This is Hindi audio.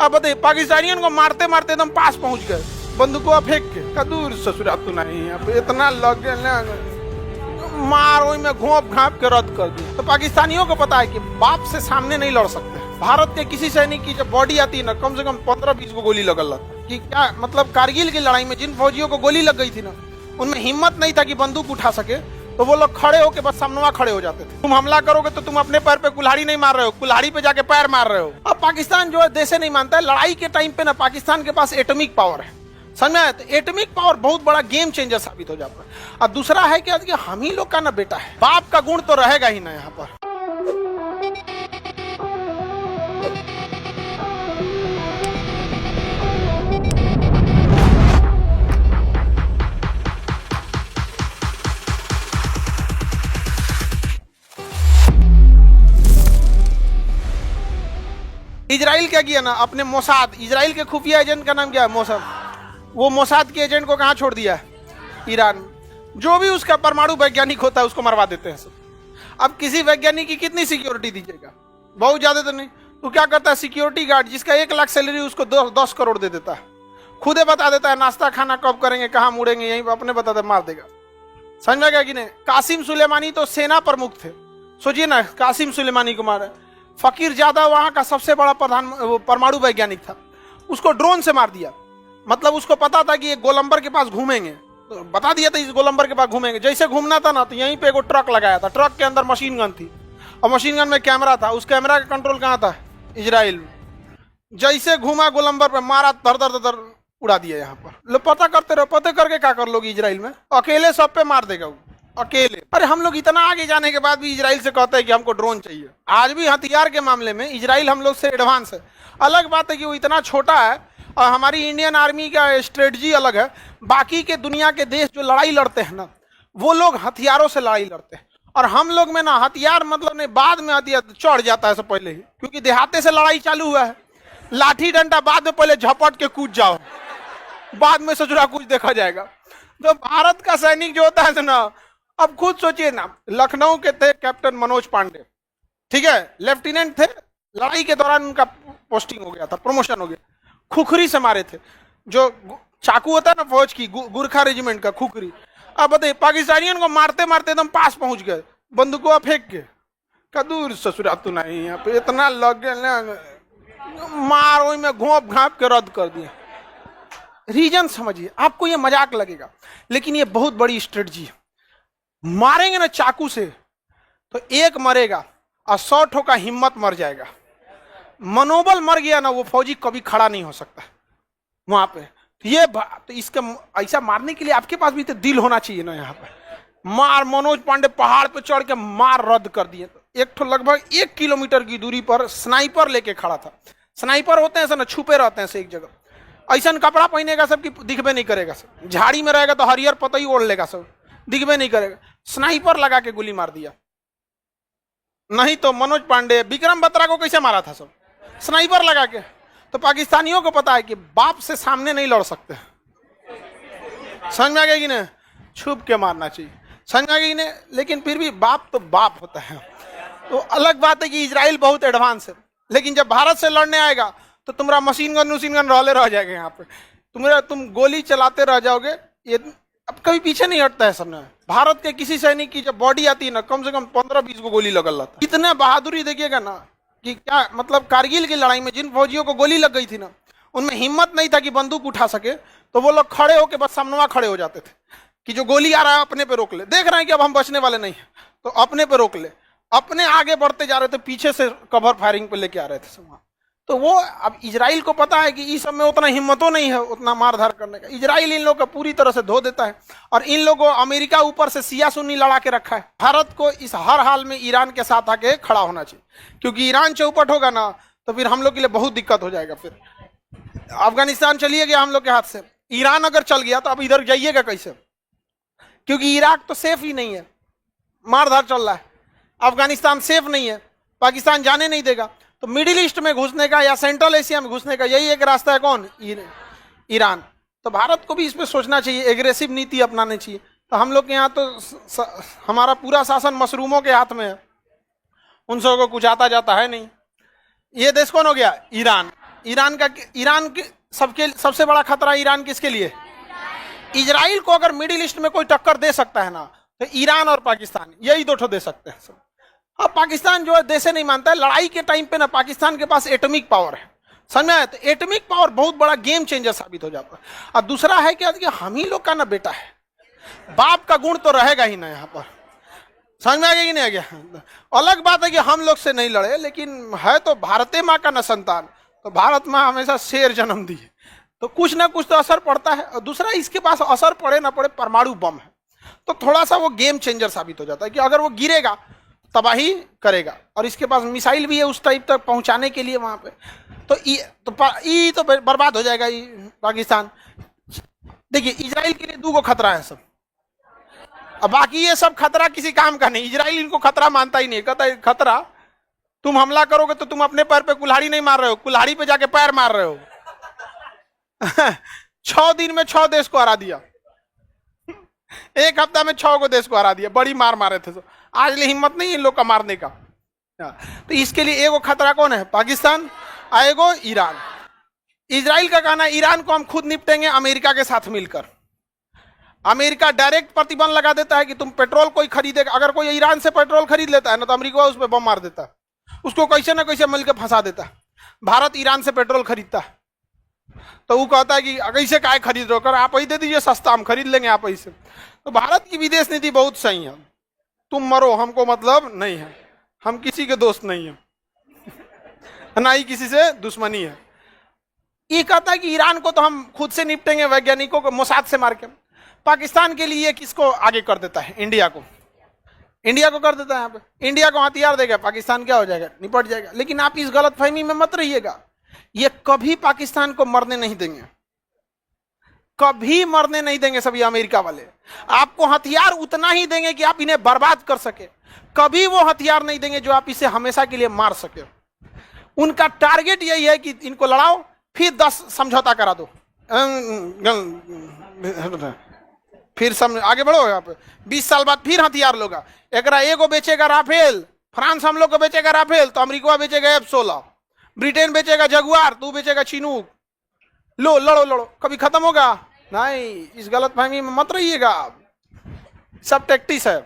अब बताइए, पाकिस्तानियों को मारते मारते एकदम पास पहुंच गए, बंदूकों फेंक के कदूर ससुरा तू नहीं, अब इतना लग गया मार, वही में घोंप घाप के रद्द कर दिया। तो पाकिस्तानियों को पता है कि बाप से सामने नहीं लड़ सकते। भारत के किसी सैनिक की जब बॉडी आती है ना, कम से कम 15-20 को गोली लगल रहता कि क्या मतलब। कारगिल की लड़ाई में जिन फौजियों को गोली लग गई थी ना, उनमें हिम्मत नहीं था कि बंदूक उठा सके, तो वो लोग खड़े होकर बस सामने खड़े हो जाते थे। तुम हमला करोगे तो तुम अपने पैर पे कुल्हाड़ी नहीं मार रहे हो, कुल्हाड़ी पे जाके पैर मार रहे हो। अब पाकिस्तान जो है देशे नहीं मानता है। लड़ाई के टाइम पे ना पाकिस्तान के पास एटॉमिक पावर है, समझ में आया? तो एटॉमिक पावर बहुत बड़ा गेम चेंजर साबित हो जाता है। और दूसरा है कि हम ही लोग का ना बेटा है, बाप का गुण तो रहेगा ही ना यहाँ पर। इजराइल क्या किया ना, अपने मोसाद, इजराइल के खुफिया एजेंट का नाम क्या है? मोसाद। वो मोसाद के एजेंट को कहाँ छोड़ दिया है? ईरान। जो भी उसका परमाणु वैज्ञानिक होता है उसको मरवा देते हैं सब। अब किसी वैज्ञानिक की कितनी सिक्योरिटी दीजिएगा? बहुत ज्यादा तो नहीं। तो क्या करता है सिक्योरिटी गार्ड, जिसका 1 लाख सैलरी, उसको 10 करोड़ दे देता है। खुदे बता देता है नाश्ता खाना कब करेंगे, कहाँ मुड़ेंगे, यहीं अपने बताते मार देगा। समझ में गया कि नहीं? कासिम सुलेमानी तो सेना प्रमुख थे, सोचिए ना, कासिम सुलेमानी को मारे। फकीर ज्यादा वहां का सबसे बड़ा परमाणु वैज्ञानिक था, उसको ड्रोन से मार दिया। मतलब उसको पता था कि ये गोलंबर के पास घूमेंगे, तो बता दिया था इस गोलंबर के पास घूमेंगे। जैसे घूमना था ना, तो यहीं पे एगो ट्रक लगाया था, ट्रक के अंदर मशीन गन थी और मशीन गन में कैमरा था। उस कैमरा का कंट्रोल कहाँ था? इजराइल में। जैसे घूमा गोलंबर पे मारा, धर उड़ा दिया। यहाँ पर लो पता करते रहो, पता करके क्या कर लोगे इजराइल में? अकेले सब पे मार देगा वो, अकेले। अरे हम लोग इतना आगे जाने के बाद भी इजराइल से कहते हैं कि हमको ड्रोन चाहिए। आज भी हथियार के मामले में इजराइल हम लोग से एडवांस है। अलग बात है कि वो इतना छोटा है और हमारी इंडियन आर्मी का स्ट्रेटजी अलग है। बाकी के दुनिया के देश जो लड़ाई लड़ते हैं ना, वो लोग हथियारों से लड़ाई लड़ते हैं, और हम लोग में ना हथियार मतलब नहीं, बाद में हथियार चढ़ जाता है सब पहले ही, क्योंकि देहाते से लड़ाई चालू हुआ है। लाठी डंडा बाद में, पहले झपट के कूद जाओ, बाद में ससुरा कुछ देखा जाएगा। तो भारत का सैनिक जो होता है ना, अब खुद सोचिए ना, लखनऊ के थे कैप्टन मनोज पांडे, ठीक है, लेफ्टिनेंट थे। लड़ाई के दौरान उनका पोस्टिंग हो गया था, प्रमोशन हो गया। खुखरी से मारे थे, जो चाकू होता है ना फौज की, गुरखा रेजिमेंट का खुखरी। अब बताइए, पाकिस्तानियों को मारते मारते एकदम पास पहुंच गए, बंदूकों फेंक के कदूर ससुरा तू नहीं, यहाँ पे इतना लग गया मार, वही में घोंप घाप के रद्द कर दिया। रीजन समझिए, आपको ये मजाक लगेगा, लेकिन ये बहुत बड़ी स्ट्रेटजी है। मारेंगे ना चाकू से तो एक मरेगा और 100 ठो का हिम्मत मर जाएगा। मनोबल मर गया ना, वो फौजी कभी खड़ा नहीं हो सकता वहां पे। तो ये तो इसका ऐसा मारने के लिए आपके पास भी तो दिल होना चाहिए ना। यहाँ पे मार, मनोज पांडे पहाड़ पे चढ़ के मार रद्द कर दिए। तो एक ठो लगभग 1 किलोमीटर की दूरी पर स्नाइपर लेके खड़ा था। स्नाइपर होते हैं ऐसा ना, छुपे रहते हैं एक जगह, ऐसा कपड़ा पहनेगा सब की दिखबे नहीं करेगा सब। झाड़ी में रहेगा तो हरियर पतई ओढ़ लेगा सब, दिखबे नहीं करेगा। स्नाइपर लगा के गोली मार दिया। नहीं तो मनोज पांडे, विक्रम बत्रा को कैसे मारा था सब? स्नाइपर लगा के। तो पाकिस्तानियों को पता है कि बाप से सामने नहीं लड़ सकते। समझ में आ गया कि नहीं? छुप के मारना चाहिए, समझ में आ गया कि नहीं? लेकिन फिर भी बाप तो बाप होता है। तो अलग बात है कि इजराइल बहुत एडवांस है, लेकिन जब भारत से लड़ने आएगा तो तुम्हारा मशीन गन रहले रह जाएगा यहाँ पे। तुम गोली चलाते रह जाओगे। ये अब कभी पीछे नहीं हटता है सबने। भारत के किसी सैनिक की जब बॉडी आती है ना, कम से कम 15-20 को गोली लगल रहता। इतने बहादुरी देखिएगा ना कि क्या मतलब। कारगिल की लड़ाई में जिन फौजियों को गोली लग गई थी ना, उनमें हिम्मत नहीं था कि बंदूक उठा सके, तो वो लोग खड़े होकर बस सामने खड़े हो जाते थे कि जो गोली आ रहा है अपने पे रोक ले। देख रहे हैं कि अब हम बचने वाले नहीं, तो अपने पे रोक ले। अपने आगे बढ़ते जा रहे थे, पीछे से कवर फायरिंग पे लेके आ रहे थे सब। तो वो अब इजराइल को पता है कि इस सब में उतना हिम्मतों नहीं है उतना मारधार करने का। इजराइल इन लोग को पूरी तरह से धो देता है, और इन लोगों अमेरिका ऊपर से सिया सुन्नी लड़ा के रखा है। भारत को इस हर हाल में ईरान के साथ आके खड़ा होना चाहिए, क्योंकि ईरान चौपट होगा ना तो फिर हम लोग के लिए बहुत दिक्कत हो जाएगा। फिर अफगानिस्तान चलिए गया हम लोग के हाथ से, ईरान अगर चल गया तो अब इधर जाइएगा कैसे? क्योंकि इराक तो सेफ ही नहीं है, मारधार चल रहा है। अफगानिस्तान सेफ नहीं है, पाकिस्तान जाने नहीं देगा। तो मिडिल ईस्ट में घुसने का या सेंट्रल एशिया में घुसने का यही एक रास्ता है। कौन? ईरान। तो भारत को भी इस पर सोचना चाहिए, एग्रेसिव नीति अपनानी चाहिए। तो हम लोग के यहाँ तो हमारा पूरा शासन मशरूमों के हाथ में है, उन सबको कुछ आता जाता है नहीं। ये देश कौन हो गया? ईरान। ईरान के सबसे बड़ा खतरा ईरान किसके लिए? इजराइल को अगर मिडिल ईस्ट में कोई टक्कर दे सकता है ना, तो ईरान और पाकिस्तान, यही दो ठो दे सकते हैं सब। अब पाकिस्तान जो है देश नहीं मानता है, लड़ाई के टाइम पे ना पाकिस्तान के पास एटॉमिक पावर है, समझ में आया? तो एटॉमिक पावर बहुत बड़ा गेम चेंजर साबित हो जाता है। और दूसरा है क्या कि हम ही लोग का ना बेटा है, बाप का गुण तो रहेगा ही ना यहाँ पर, समझ में आ गया कि नहीं आ गया? अलग बात है कि हम लोग से नहीं लड़े, लेकिन है तो भारतीय माँ का न संतान, तो भारत माँ हमेशा शेर जन्म दी है, तो कुछ ना कुछ तो असर पड़ता है। और दूसरा, इसके पास असर पड़े ना पड़े परमाणु बम है, तो थोड़ा सा वो गेम चेंजर साबित हो जाता है कि अगर वो गिरेगा तबाही करेगा, और इसके पास मिसाइल भी है उस टाइप तक पहुंचाने के लिए वहां पे, तो बर्बाद हो जाएगा पाकिस्तान। देखिए इजराइल के लिए दो खतरा है सब, अब बाकी ये सब खतरा किसी काम का नहीं। इजराइल इनको खतरा मानता ही नहीं, कहता है खतरा तुम हमला करोगे तो तुम अपने पैर पे कुल्हाड़ी नहीं मार रहे हो, कुल्हाड़ी पे जाके पैर मार रहे हो। 6 दिन में 6 देश को हरा दिया, 1 हफ्ता में 6 को देश को हरा दिया, बड़ी मार मारे थे। तो आज ले हिम्मत नहीं इन लोग का मारने का। तो इसके लिए एगो खतरा कौन है? पाकिस्तान, एगो ईरान। इजराइल का कहना है ईरान को हम खुद निपटेंगे अमेरिका के साथ मिलकर। अमेरिका डायरेक्ट प्रतिबंध लगा देता है कि तुम पेट्रोल कोई खरीदेगा, अगर कोई ईरान से पेट्रोल खरीद लेता है ना, तो अमेरिका उस पर बम मार देता है, उसको कैसे ना कैसे मिलकर फंसा देता है। भारत ईरान से पेट्रोल खरीदता है, तो वो कहता है कि कैसे काय खरीद रहे हो, आप ही दे दीजिए सस्ता, हम खरीद लेंगे आप ही से। तो भारत की विदेश नीति बहुत सही है, तुम मरो हमको मतलब नहीं है, हम किसी के दोस्त नहीं है, ना ही किसी से दुश्मनी है। ये कहता है कि ईरान को तो हम खुद से निपटेंगे, वैज्ञानिकों को मोसाद से मार के। पाकिस्तान के लिए किसको आगे कर देता है? इंडिया को, इंडिया को कर देता है। यहाँ पे इंडिया को हथियार देगा, पाकिस्तान क्या हो जाएगा? निपट जाएगा। लेकिन आप इस गलतफहमी में मत रहिएगा, ये कभी पाकिस्तान को मरने नहीं देंगे, कभी मरने नहीं देंगे सभी अमेरिका वाले। आपको हथियार उतना ही देंगे कि आप इन्हें बर्बाद कर सके, कभी वो हथियार नहीं देंगे जो आप इसे हमेशा के लिए मार सके। उनका टारगेट यही है कि इनको लड़ाओ, फिर 10 समझौता करा दो, फिर आगे बढ़ो। यहाँ पे 20 साल बाद फिर हथियार लोगा, एकरा एगो बेचेगा राफेल, फ्रांस हम लोग को बेचेगा राफेल, तो अमेरिका बेचेगा F-16, ब्रिटेन बेचेगा जगुआर, तू बेचेगा चिनूक। लो लड़ो लड़ो, कभी खत्म होगा नहीं। इस गलतफहमी में मत रहिएगा, सब टैक्टिस है।